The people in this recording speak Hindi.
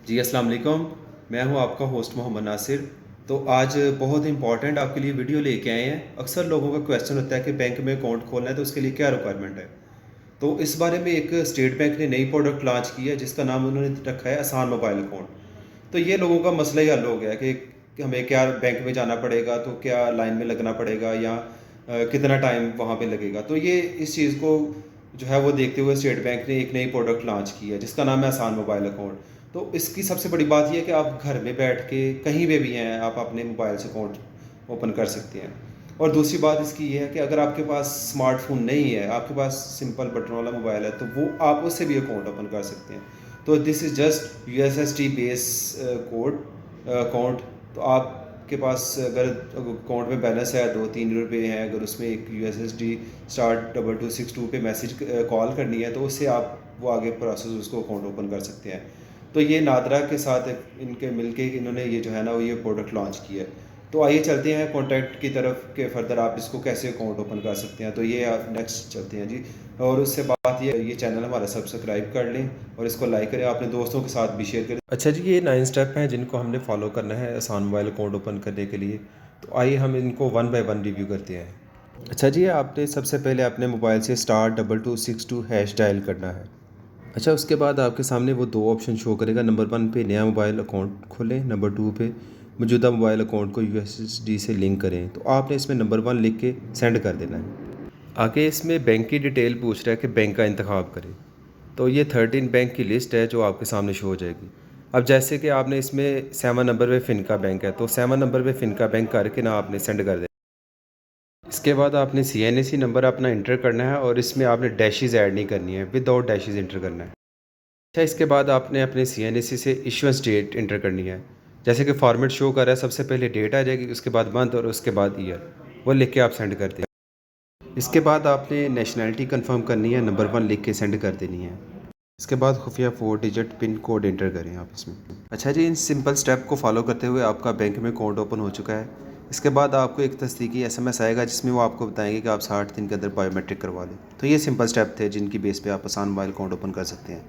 जी अस्सलाम वालेकुम। मैं हूं आपका होस्ट मोहम्मद नासिर। तो आज बहुत इंपॉर्टेंट आपके लिए वीडियो लेके आए हैं। अक्सर लोगों का क्वेश्चन होता है कि बैंक में अकाउंट खोलना है तो उसके लिए क्या रिक्वायरमेंट है। तो इस बारे में एक स्टेट बैंक ने नई प्रोडक्ट लॉन्च की है जिसका नाम उन्होंने रखा है आसान मोबाइल अकाउंट। तो ये लोगों का मसला ही हल हो गया है कि हमें क्या बैंक में जाना पड़ेगा, तो क्या लाइन में लगना पड़ेगा, या कितना टाइम वहाँ पे लगेगा। तो ये इस चीज़ को जो है वो देखते हुए स्टेट बैंक ने एक नई प्रोडक्ट लॉन्च की है जिसका नाम है आसान मोबाइल अकाउंट। तो इसकी सबसे बड़ी बात यह है कि आप घर में बैठ के कहीं पे भी हैं, आप अपने मोबाइल से अकाउंट ओपन कर सकते हैं। और दूसरी बात इसकी ये है कि अगर आपके पास स्मार्टफोन नहीं है, आपके पास सिंपल बटन वाला मोबाइल है, तो वो आप उससे भी अकाउंट ओपन कर सकते हैं। तो this is just USSD base code account. तो आपके पास अगर अकाउंट में बैलेंस है 2-3 रुपये हैं, अगर उसमें एक यूएसएसडी *2262 पे मैसेज कॉल करनी है, तो उससे आप वो आगे प्रोसेस उसको अकाउंट ओपन कर सकते हैं। तो ये नादरा के साथ इनके मिलके इन्होंने ये जो है ना वो ये प्रोडक्ट लॉन्च किया है। तो आइए चलते हैं कॉन्टैक्ट की तरफ के फर्दर आप इसको कैसे अकाउंट ओपन कर सकते हैं। तो ये आप नेक्स्ट चलते हैं जी। और उससे बात ये चैनल हमारा सब्सक्राइब कर लें और इसको लाइक करें, अपने दोस्तों के साथ भी शेयर करें। अच्छा जी, ये 9 स्टेप हैं जिनको हमने फॉलो करना है आसान मोबाइल अकाउंट ओपन करने के लिए। तो आइए हम इनको वन बाय वन रिव्यू करते हैं। अच्छा जी, आपने सबसे पहले अपने मोबाइल से *2262# डायल करना है। अच्छा, उसके बाद आपके सामने वो दो ऑप्शन शो करेगा। नंबर 1 पे नया मोबाइल अकाउंट खोलें, नंबर 2 पे मौजूदा मोबाइल अकाउंट को यूएसएसडी से लिंक करें। तो आपने इसमें नंबर 1 लिख के सेंड कर देना है। आगे इसमें बैंक की डिटेल पूछ रहा है कि बैंक का इंतखाब करें। तो ये 13 बैंक की लिस्ट है जो आपके सामने शो हो जाएगी। अब जैसे कि आपने इसमें 7 नंबर पे फिनका बैंक है, तो 7 नंबर पे फिनका बैंक करके ना आपने सेंड कर देना। इसके बाद आपने सीएनएसी नंबर अपना इंटर करना है और इसमें आपने डैशेज़ ऐड नहीं करनी है, विदाउट डैशेज़ इंटर करना है। अच्छा, इसके बाद आपने अपने सीएनएसी से इशुएंस डेट इंटर करनी है। जैसे कि फॉर्मेट शो कर रहा है, सबसे पहले डेट आ जाएगी, उसके बाद मंथ और उसके बाद ईयर। वो लिख के आप सेंड कर दें। इसके बाद आपने नेशनैलिटी कंफर्म करनी है, नंबर 1 लिख के सेंड कर देनी है। इसके बाद खुफिया 4 डिजिट पिन कोड एंटर करें आप इसमें। अच्छा जी, इन सिंपल स्टेप को फॉलो करते हुए आपका बैंक में अकाउंट ओपन हो चुका है। इसके बाद आपको एक तस्दीकी एसएमएस आएगा जिसमें वो आपको बताएंगे कि आप 60 दिन के अंदर बायोमेट्रिक करवा लें। तो ये सिंपल स्टेप थे जिनकी बेस पे आप आसान मोबाइल अकाउंट ओपन कर सकते हैं।